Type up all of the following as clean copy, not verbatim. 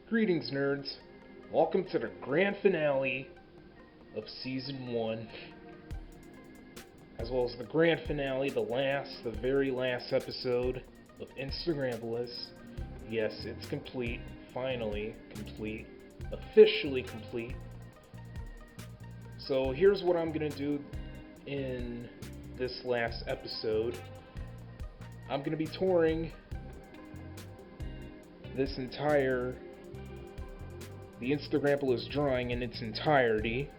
Greetings, nerds. Welcome to the grand finale of Season 1, as well as the grand finale, the very last episode of Instagrampolis. Yes, it's complete, finally complete, officially complete. So here's what I'm going to do in this last episode. I'm going to be touring the Instagrampolis drawing in its entirety,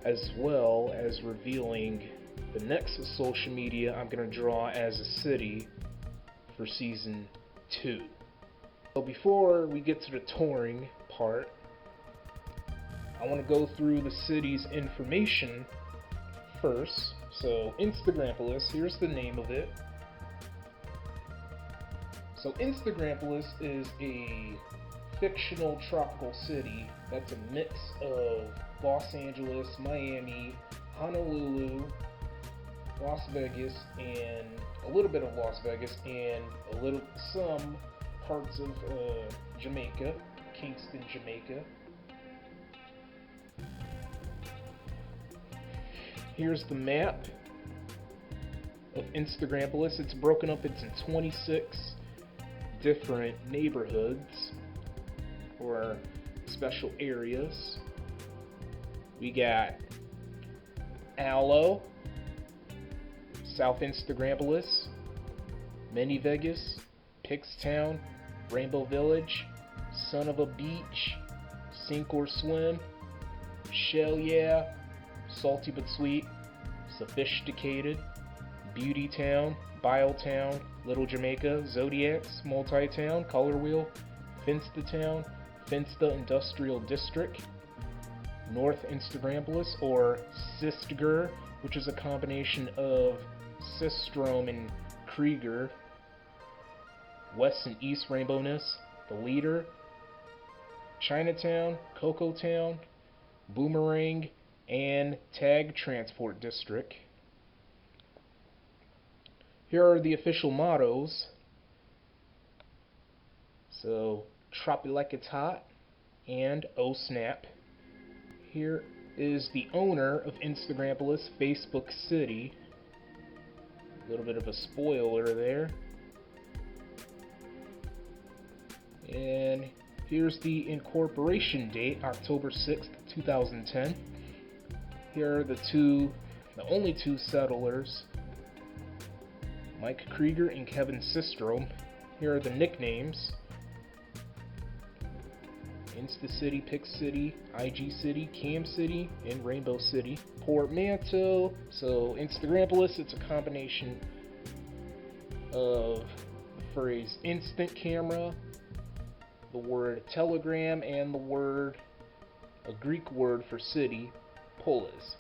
as well as revealing the next social media I'm going to draw as a city for Season 2. So before we get to the touring part, I want to go through the city's information first. So Instagrampolis, here's the name of it. So Instagrampolis is a fictional tropical city that's a mix of Los Angeles, Miami, Honolulu, Las Vegas, and a little bit of Las Vegas, and some parts of Jamaica, Kingston, Jamaica. Here's the map of Instagrampolis. It's broken up into 26 different neighborhoods or special areas. We got Aloe, South Instagrampolis, Mini Vegas, Pixtown, Rainbow Village, Son of a Beach, Sink or Swim, Shell Yeah, Salty but Sweet, Sophisticated, Beauty Town, Bile Town, Little Jamaica, Zodiacs, Multi-Town, Color Wheel, Finsta Town, Finsta Industrial District, North Instagrampolis, or Sistger, which is a combination of Sistrom and Krieger, West and East Rainbowness, The Leader, Chinatown, Cocoa Town, Boomerang, and Tag Transport District. Here are the official mottos. So, Trop It Like It's Hot, and Oh Snap. Here is the owner of Instagrampolis, Facebook City. A little bit of a spoiler there. And here's the incorporation date, October 6th, 2010. Here are the only two settlers, Mike Krieger and Kevin Systrom. Here are the nicknames: Insta City, Pix City, IG City, Cam City, and Rainbow City. Portmanteau. So Instagrampolis, it's a combination of the phrase instant camera, the word telegram, and a Greek word for city, polis.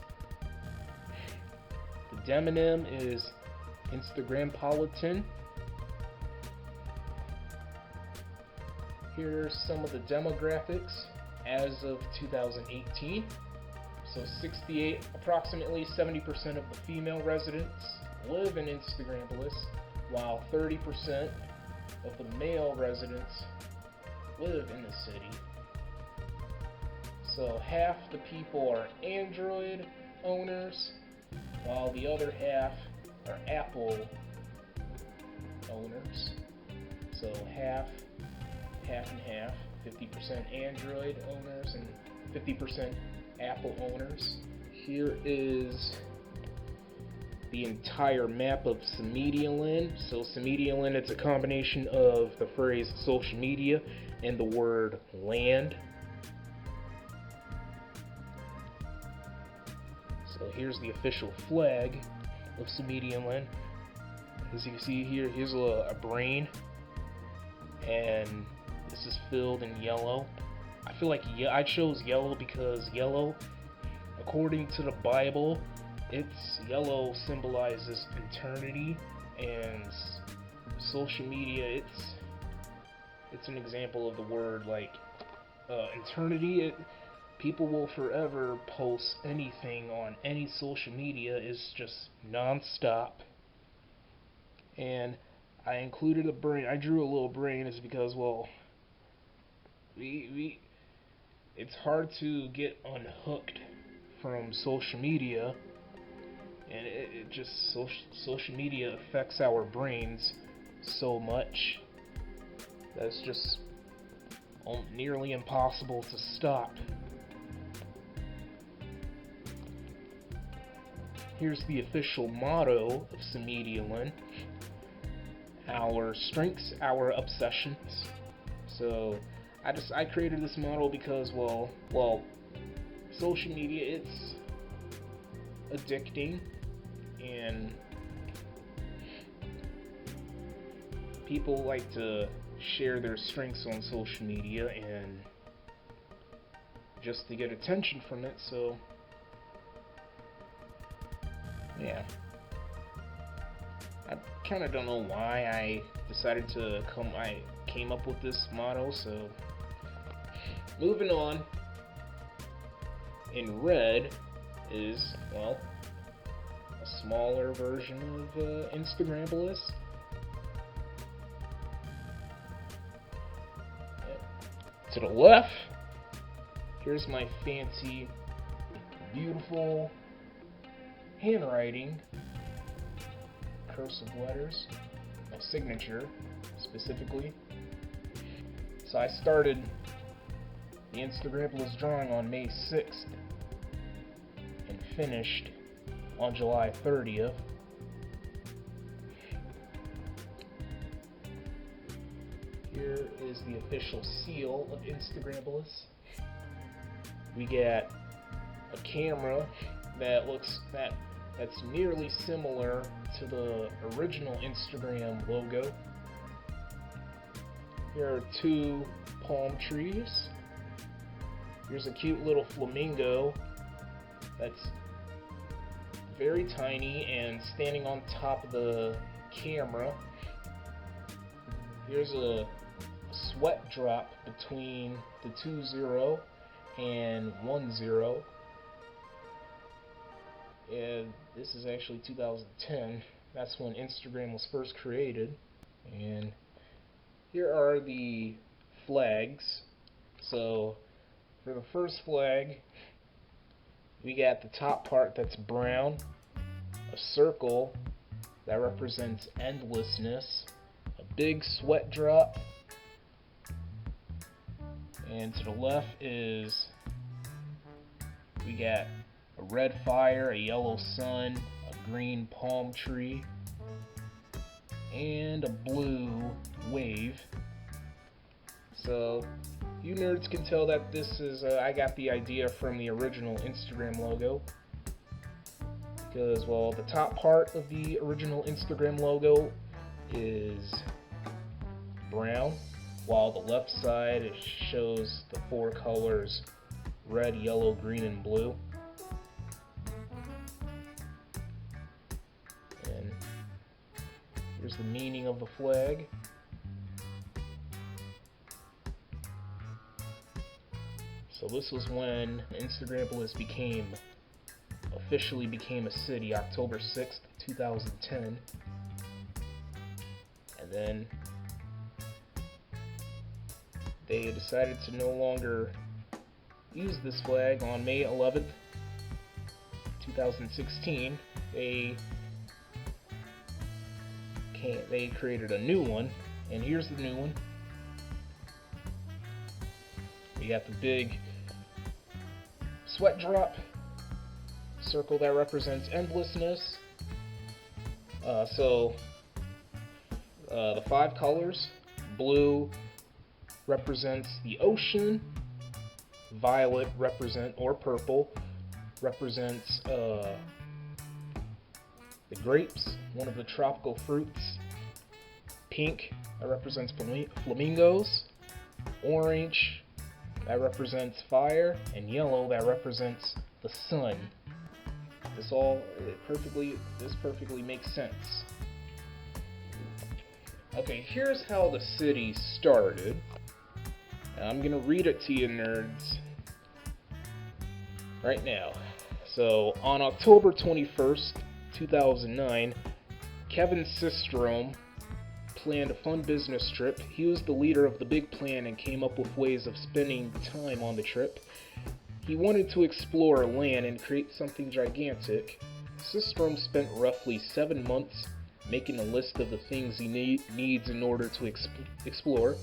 The demonym is Instagrampolitan. Here's some of the demographics as of 2018. So approximately 70% of the female residents live in Instagrampolis, while 30% of the male residents live in the city. So half the people are Android owners, while the other half are Apple owners. So half and half, 50% Android owners and 50% Apple owners. Here is the entire map of Samedialand. So Samedialand, it's a combination of the phrase social media and the word land. So here's the official flag of Samedialand. As you can see here, here's a brain, and this is filled in yellow. I feel like I chose yellow because yellow, according to the Bible, yellow symbolizes eternity, and social media, it's an example of the word like eternity. People will forever post anything on any social media. It's just non-stop. And I included a brain. I drew a little brain is because, well, it's hard to get unhooked from social media, and it just social media affects our brains so much that it's just nearly impossible to stop. Here's the official motto of Cymedialin: our strengths, our obsessions. So I created this motto because well, social media, it's addicting, and people like to share their strengths on social media and just to get attention from it. So yeah, I kind of don't know why I decided to I came up with this motto. So moving on, in red is, well, a smaller version of Instagrampolis. To the left, here's my fancy, beautiful handwriting, cursive letters, my signature specifically. So I started the Instagrampolis drawing on May 6th and finished on July 30th. Here is the official seal of Instagrampolis. We got a camera that's nearly similar to the original Instagram logo. Here are two palm trees. Here's a cute little flamingo that's very tiny and standing on top of the camera. Here's a sweat drop between the 20 and 10. And this is actually 2010. That's when Instagram was first created. And here are the flags. So for the first flag, we got the top part that's brown, a circle that represents endlessness, a big sweat drop, and to the left is, we got a red fire, a yellow sun, a green palm tree, and a blue wave. So you nerds can tell that this is, I got the idea from the original Instagram logo. Because, well, the top part of the original Instagram logo is brown, while the left side, it shows the four colors: red, yellow, green, and blue. And here's the meaning of the flag. So this was when Instagrampolis officially became a city, October 6th, 2010. And then they decided to no longer use this flag on May 11th, 2016. They created a new one, and here's the new one. We got the big sweat drop, circle that represents endlessness. The 5 colors: blue represents the ocean, violet or purple represents the grapes, one of the tropical fruits, pink that represents flamingos, orange that represents fire, and yellow that represents the sun. This perfectly makes sense. Okay, here's how the city started. I'm gonna read it to you nerds right now. So, on October 21st, 2009, Kevin Systrom planned a fun business trip. He was the leader of the big plan and came up with ways of spending time on the trip. He wanted to explore land and create something gigantic. Systrom spent roughly 7 months making a list of the things he needs in order to explore.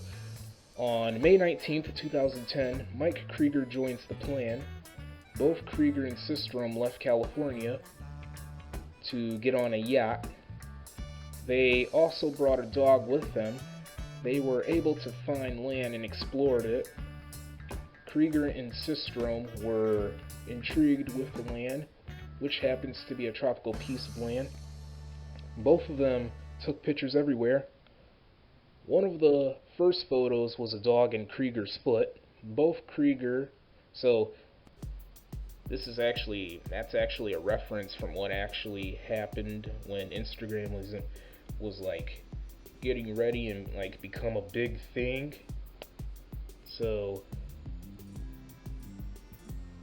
On May 19th, 2010, Mike Krieger joins the plan. Both Krieger and Systrom left California to get on a yacht. They also brought a dog with them. They were able to find land and explored it. Krieger and Systrom were intrigued with the land, which happens to be a tropical piece of land. Both of them took pictures everywhere. One of the first photos was a dog in Krieger's foot. Both Krieger, so that's actually a reference from what actually happened when Instagram was like getting ready and like become a big thing. So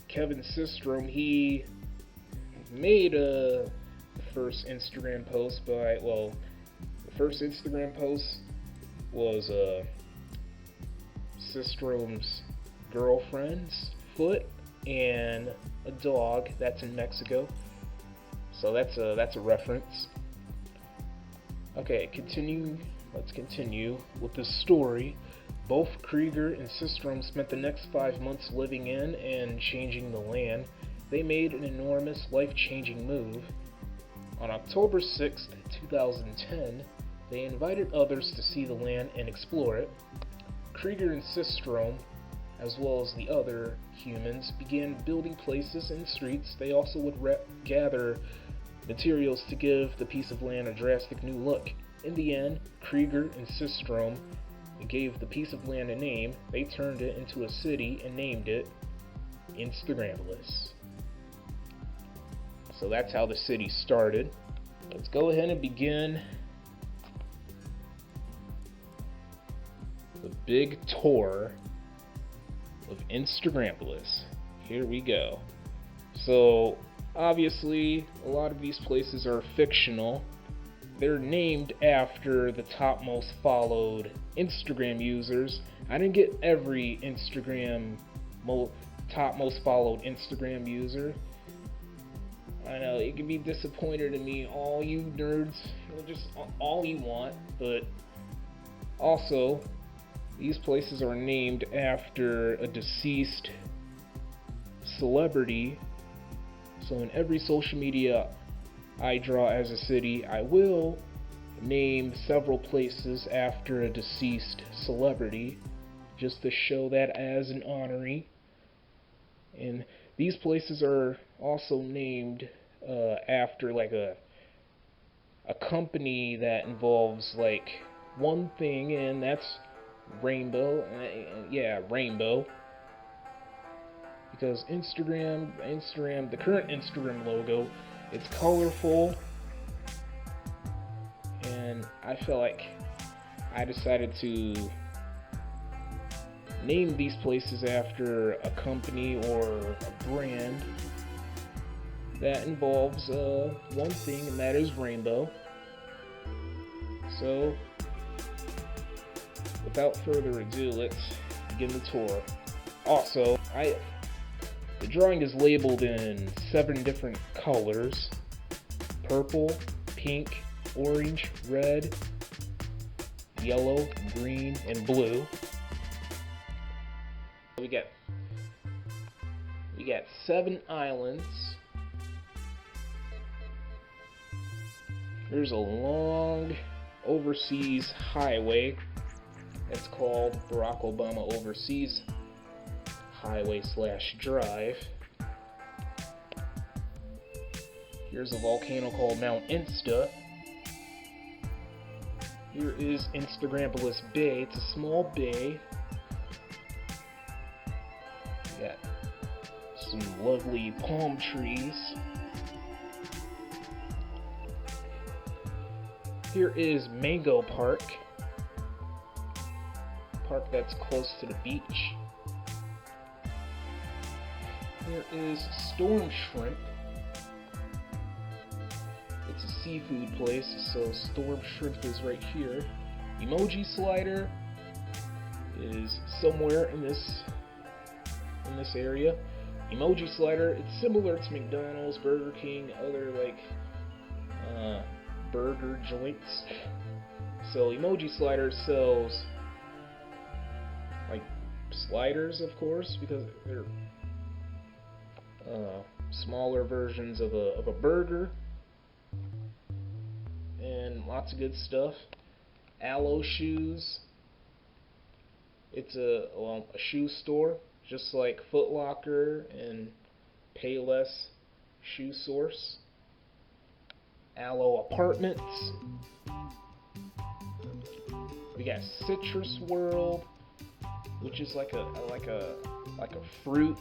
Kevin Systrom, he made a first Instagram post the first Instagram post was Systrom's girlfriend's foot and a dog that's in Mexico. So that's a reference. Okay, let's continue with the story. Both Krieger and Systrom spent the next 5 months living in and changing the land. They made an enormous, life-changing move. On October 6th, 2010, they invited others to see the land and explore it. Krieger and Systrom, as well as the other humans, began building places and streets. They also would gather materials to give the piece of land a drastic new look. In the end, Krieger and Systrom gave the piece of land a name. They turned it into a city and named it Instagrampolis. So that's how the city started. Let's go ahead and begin the big tour of Instagrampolis. Here we go. So obviously a lot of these places are fictional. They're named after the top most followed Instagram users. I didn't get every top most followed Instagram user. I know it can be disappointed in me, all you nerds, just all you want, but also these places are named after a deceased celebrity. So in every social media I draw as a city, I will name several places after a deceased celebrity, just to show that as an honoree. And these places are also named after like a company that involves like one thing, and that's Rainbow. Yeah, Rainbow. Because Instagram, the current Instagram logo, it's colorful, and I felt like I decided to name these places after a company or a brand that involves one thing, and that is Rainbow. So without further ado, let's begin the tour. Also, the drawing is labeled in 7 different colors: purple, pink, orange, red, yellow, green, and blue. We got 7 islands. There's a long overseas highway. It's called Barack Obama Overseas Highway / Drive. Here's a volcano called Mount Insta. Here is Instagrampolis Bay. It's a small bay. Got some lovely palm trees. Here is Mango Park. Park that's close to the beach. Here is Storm Shrimp. It's a seafood place, so Storm Shrimp is right here. Emoji Slider is somewhere in this area. Emoji Slider, it's similar to McDonald's, Burger King, other like burger joints. So Emoji Slider sells like sliders, of course, because they're smaller versions of a burger, and lots of good stuff. Aloe shoes. It's a shoe store, just like Foot Locker and Payless Shoe Source. Aloe Apartments. We got Citrus World, which is like a fruit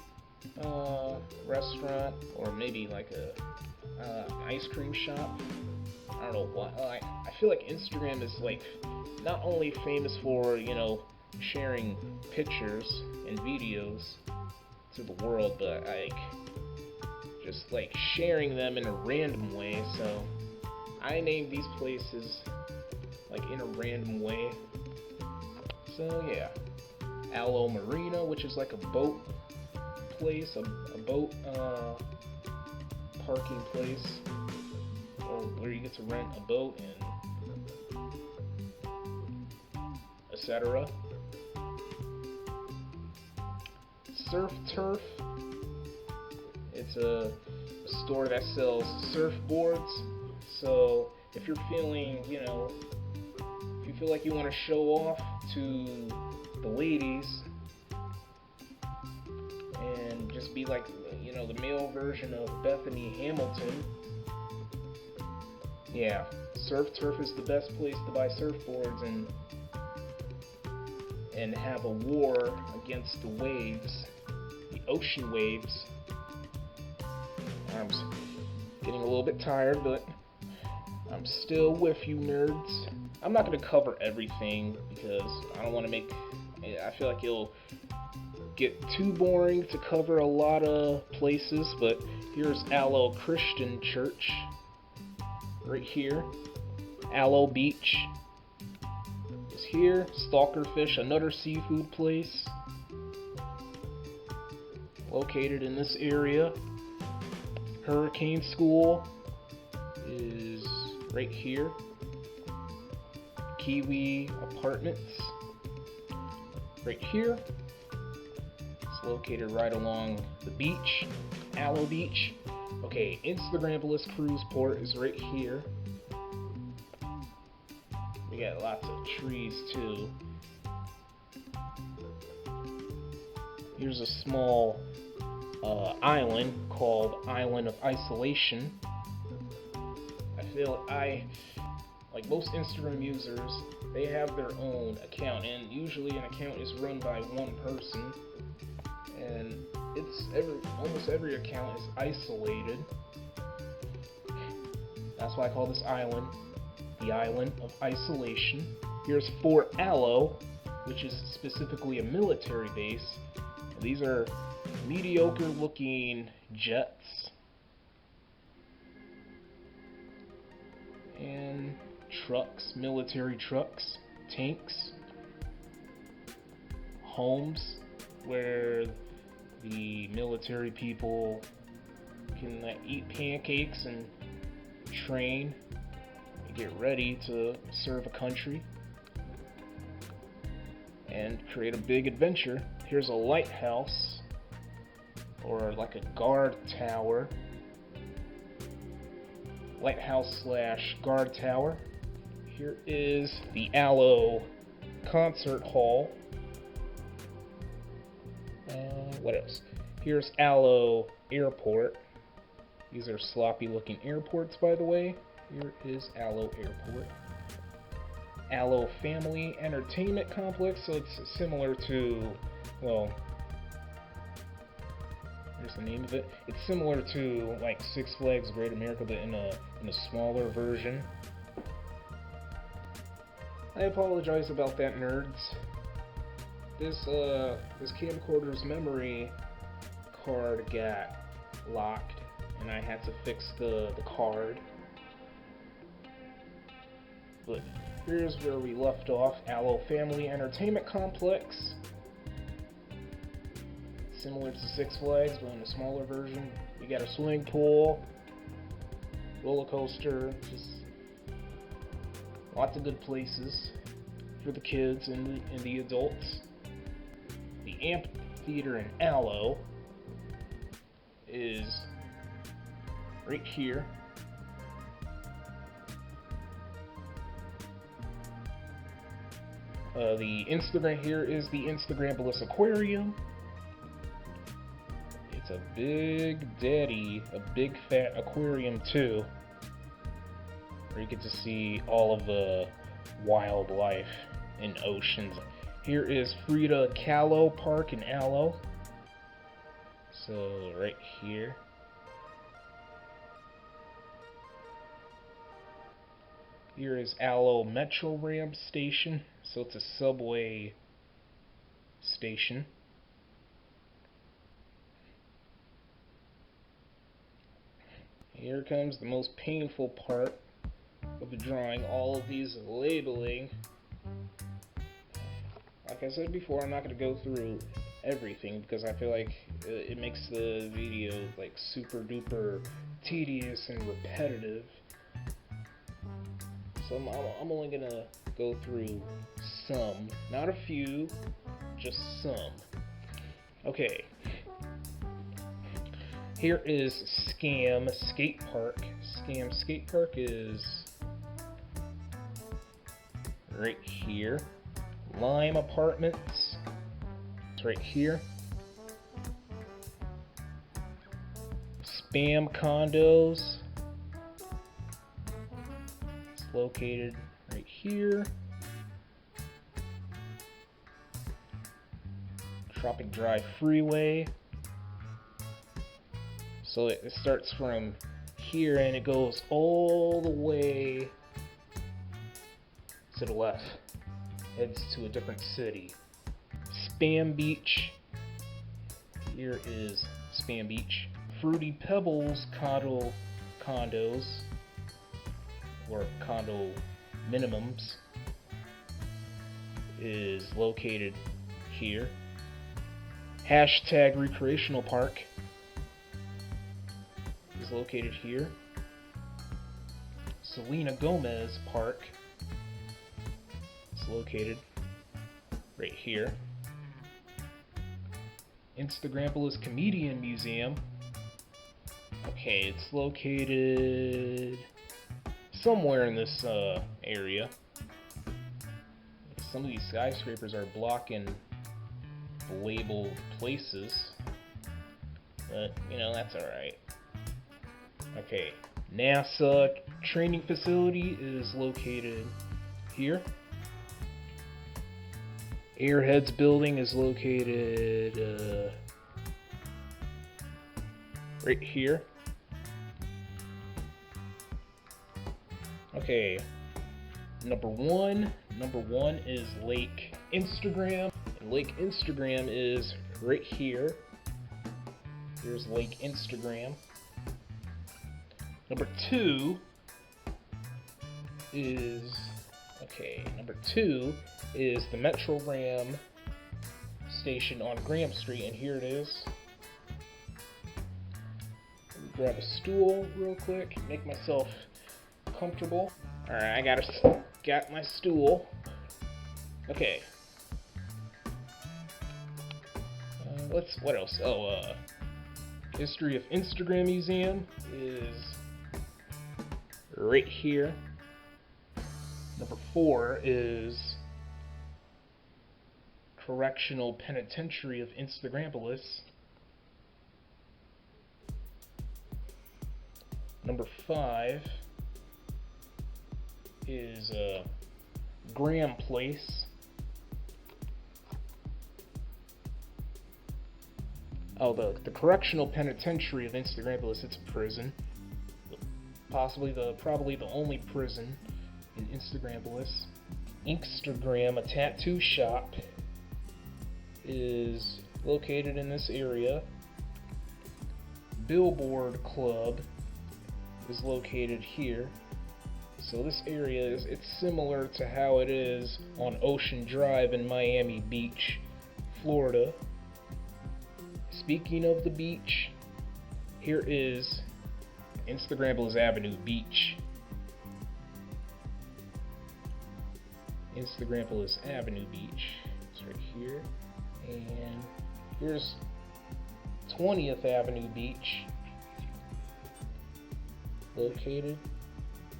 restaurant, or maybe like a ice cream shop. I don't know why. I feel like Instagram is like not only famous for, you know, sharing pictures and videos to the world, but like just like sharing them in a random way. So I named these places like in a random way. So yeah, Aloe Marina, which is like a boat place, a boat parking place, or where you get to rent a boat and etc. Surf Turf. It's a store that sells surfboards. So if you're feeling, you know, if you feel like you want to show off to the ladies and just be like, you know, the male version of Bethany Hamilton, yeah, Surf Turf is the best place to buy surfboards and have a war against the waves, the ocean waves. I'm getting a little bit tired, but I'm still with you, nerds. I'm not going to cover everything because I don't want to I feel like it'll get too boring to cover a lot of places, but here's Aloe Christian Church, right here. Aloe Beach is here. Stalkerfish, another seafood place located in this area. Hurricane School is right here. Kiwi Apartments right here. It's located right along the beach, Aloe Beach. Okay, Instagrampolis Cruise Port is right here. We got lots of trees too. Here's a small island called Island of Isolation. I feel like most Instagram users, they have their own account, and usually an account is run by one person, and almost every account is isolated. That's why I call this island the Island of Isolation. Here's Fort Aloe, which is specifically a military base. And these are mediocre looking jets and trucks, military trucks, tanks, homes where the military people can eat pancakes and train and get ready to serve a country and create a big adventure. Here's a lighthouse, or like a guard tower. Lighthouse / guard tower. Here is the Aloe Concert Hall. What else? Here's Aloe Airport. These are sloppy looking airports, by the way. Here is Aloe Airport. Aloe Family Entertainment Complex. So it's similar to, well, here's the name of it. It's similar to like Six Flags Great America, but in a smaller version. I apologize about that, nerds. This camcorder's memory card got locked, and I had to fix the card. But Here's where we left off, Aloe Family Entertainment Complex. Similar to Six Flags, but in a smaller version. We got a swimming pool, roller coaster, just lots of good places for the kids and the adults. The amphitheater in Aloe is right here. The Instagram here is the Instagrampolis Aquarium. It's a big daddy, a big fat aquarium too, where you get to see all of the wildlife and oceans. Here is Frida Kahlo Park in Aloe. So right here. Here is Aloe Metro Ramp Station, so it's a subway station. Here comes the most painful part of the drawing, all of these labeling. Like I said before, I'm not going to go through everything because I feel like it makes the video like super duper tedious and repetitive. So I'm only gonna go through some, not a few, just some. Okay. Here is Scam Skate Park. Scam Skate Park is right here. Lime Apartments, it's right here. Spam Condos, located right here. Tropic Drive Freeway. So it starts from here and it goes all the way to the left. Heads to a different city. Spam Beach. Here is Spam Beach. Fruity Pebbles condos. Or condo minimums is located here. Hashtag Recreational Park is located here. Selena Gomez Park is located right here. Instagrampolis Comedian Museum. Okay, it's located somewhere in this area. Some of these skyscrapers are blocking the labeled places, but you know, that's alright. Okay, NASA training facility is located here. Airheads building is located right here. Okay, number one is Lake Instagram. And Lake Instagram is right here. Here's Lake Instagram. Number two is the Metro Ram station on Graham Street, and here it is. Let me grab a stool real quick, make myself comfortable. Alright, I got my stool. Okay. What else? History of Instagram Museum is right here. Number 4 is Correctional Penitentiary of Instagrampolis. Number 5 is Graham Place. Oh, the Correctional Penitentiary of Instagrampolis, it's a prison. Probably the only prison in Instagrampolis. Inkstagram, a tattoo shop, is located in this area. Billboard Club is located here. So this area it's similar to how it is on Ocean Drive in Miami Beach, Florida. Speaking of the beach, here is Instagrambles Avenue Beach. Instagrambles Avenue Beach. It's right here. And here's 20th Avenue Beach, located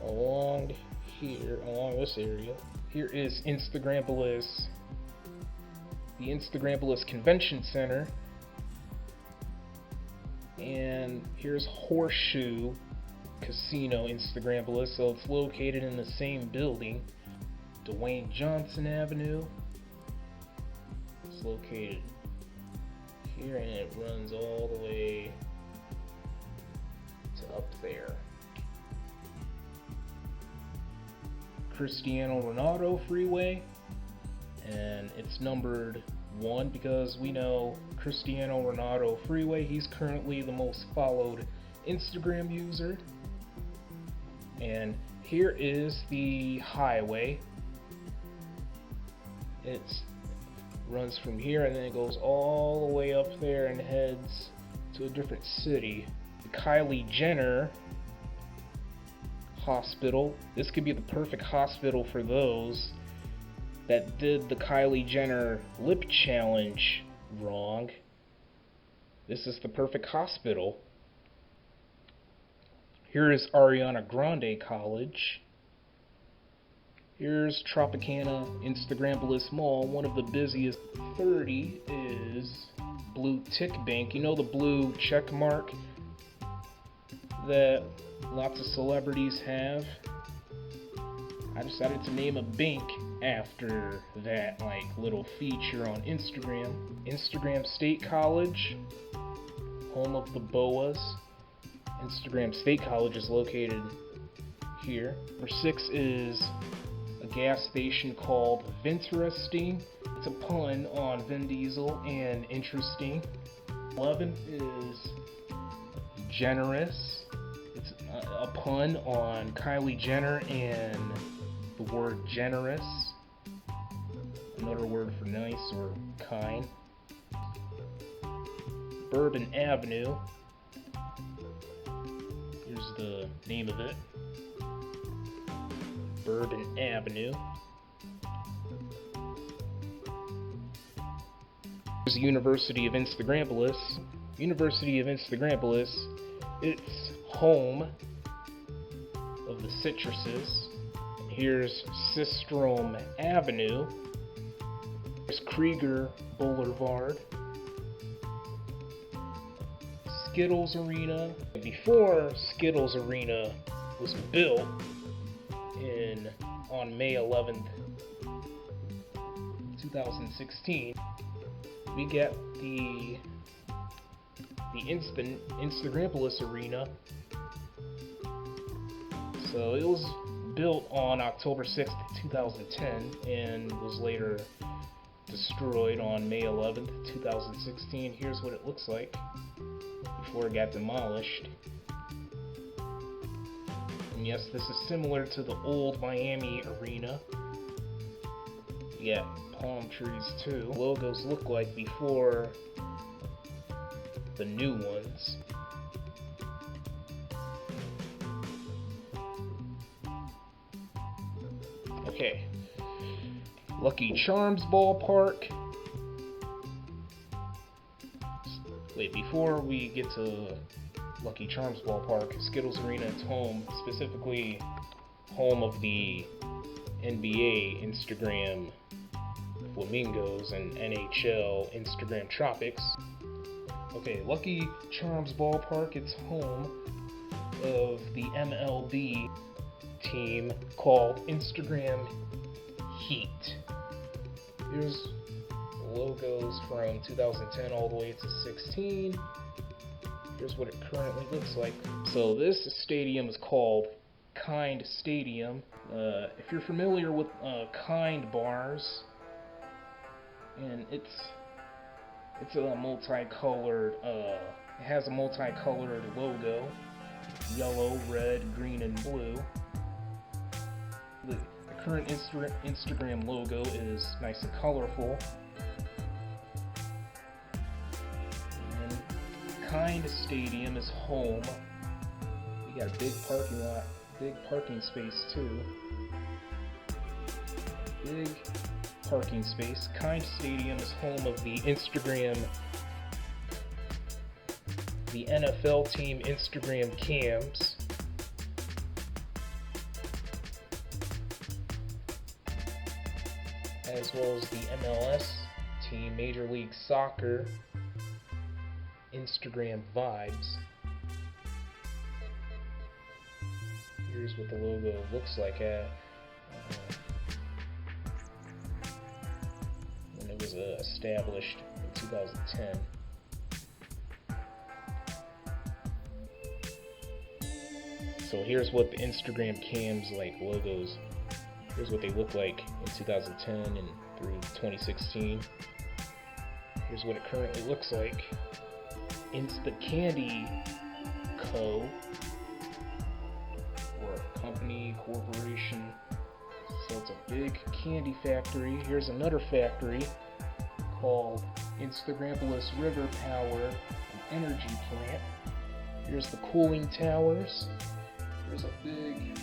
along here, along this area. Here is Instagrampolis, the Instagrampolis Convention Center, and here's Horseshoe Casino Instagrampolis, so it's located in the same building. Dwayne Johnson Avenue, it's located here, and it runs all the way to up there. Cristiano Ronaldo Freeway, and it's numbered 1 because we know Cristiano Ronaldo Freeway, he's currently the most followed Instagram user. And here is the highway. It runs from here and then it goes all the way up there and heads to a different city. The Kylie Jenner Hospital. This could be the perfect hospital for those that did the Kylie Jenner lip challenge wrong. This is the perfect hospital. Here is Ariana Grande College. Here's Tropicana Instagrampolis Mall, one of the busiest. 30 is Blue Tick Bank. You know the blue check mark that lots of celebrities have? I decided to name a bank after that little feature on Instagram. Instagram State College, home of the BOAs. Instagram State College is located here. Number 6 is a gas station called Vinteresting. It's a pun on Vin Diesel and interesting. 11 is Generous. It's a pun on Kylie Jenner and the word generous. Another word for nice or kind. Bourbon Avenue. Here's the name of it. Bourbon Avenue. Here's the University of Instagrampolis. University of Instagrampolis. It's home of the Citruses. Here's Sistrom Avenue. There's Krieger Boulevard. Skittles Arena. Before Skittles Arena was built on May 11th, 2016, we got the Instagrampolis Arena. So it was built on October 6th, 2010, and was later destroyed on May 11th, 2016. Here's what it looks like before it got demolished. And yes, this is similar to the old Miami Arena. You got palm trees too. Logos look like before the new ones. Okay. Lucky Charms Ballpark. Wait, before we get to Lucky Charms Ballpark, Skittles Arena, it's home, specifically home of the NBA Instagram Flamingos and NHL Instagram Tropics. Okay, Lucky Charms Ballpark, it's home of the MLB team called Instagram Heat. Here's logos from 2010 all the way to 16. Here's what it currently looks like. So this stadium is called Kind Stadium. If you're familiar with Kind bars, and it's a multicolored, it has a multicolored logo, yellow, red, green, and blue. current Instagram logo is nice and colorful. And Kind Stadium is home. We got a big parking lot, big parking space too. Big parking space. Kind Stadium is home of the NFL team Instagram cams. As well as the MLS team, Major League Soccer Instagram vibes. Here's what the logo looks like when it was established in 2010. So here's what the Instagram cams logos. Here's what they look like in 2010 and through 2016. Here's what it currently looks like. Insta Candy Co. or a company, corporation. So it's a big candy factory. Here's another factory called Instagrampolis River Power and Energy Plant. Here's the cooling towers. There's a big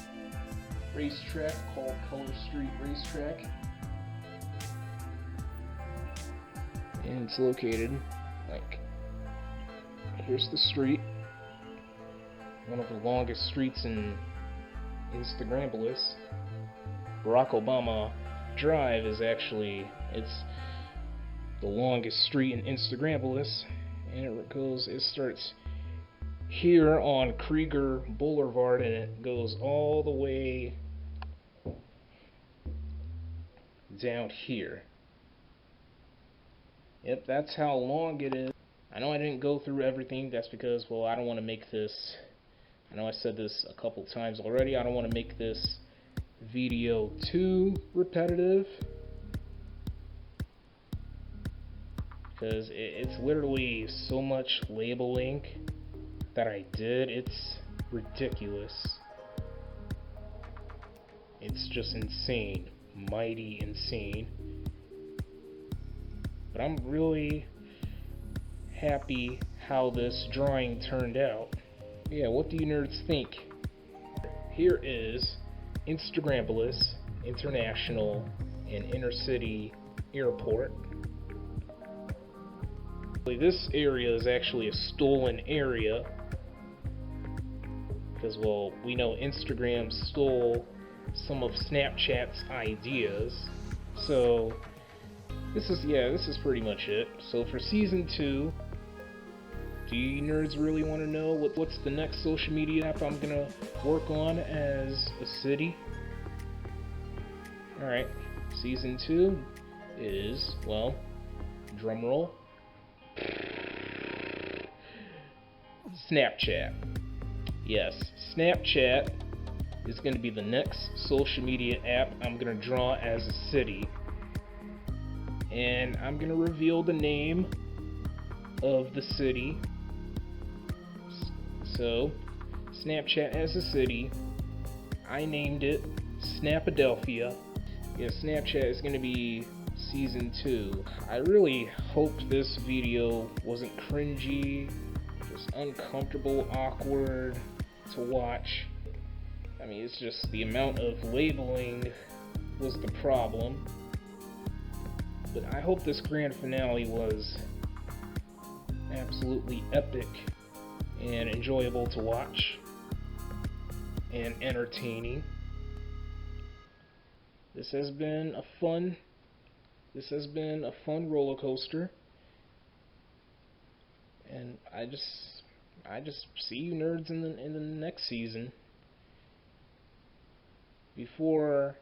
racetrack called Color Street Racetrack. And it's located, here's the street. One of the longest streets in Instagrampolis. Barack Obama Drive is it's the longest street in Instagrampolis. And it starts here on Krieger Boulevard and it goes all the way down here. Yep, that's how long it is. I know I didn't go through everything. That's because, well, I don't want to make this, I know I said this a couple times already, I don't want to make this video too repetitive, because it's literally so much labeling that I did. It's ridiculous. It's just insane. Mighty insane. But I'm really happy how this drawing turned out. Yeah, what do you nerds think? Here is Instagrampolis International and Inner City Airport. This area is actually a stolen area because, well, we know Instagram stole some of Snapchat's ideas. So this is pretty much it. So for season 2, do you nerds really want to know what's the next social media app I'm gonna work on as a city? Alright, season 2 is, well, drumroll, Snapchat. Yes, Snapchat is going to be the next social media app I'm going to draw as a city. And I'm going to reveal the name of the city. So, Snapchat as a city, I named it Snapadelphia. Yeah, Snapchat is going to be season 2. I really hope this video wasn't cringy, just uncomfortable, awkward to watch. I mean, it's just the amount of labeling was the problem. But I hope this grand finale was absolutely epic and enjoyable to watch and entertaining. This has been a fun roller coaster. And I just see you nerds in the next season. Before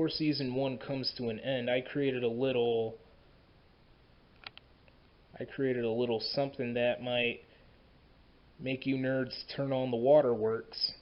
season 1 comes to an end, I created a little something that might make you nerds turn on the waterworks.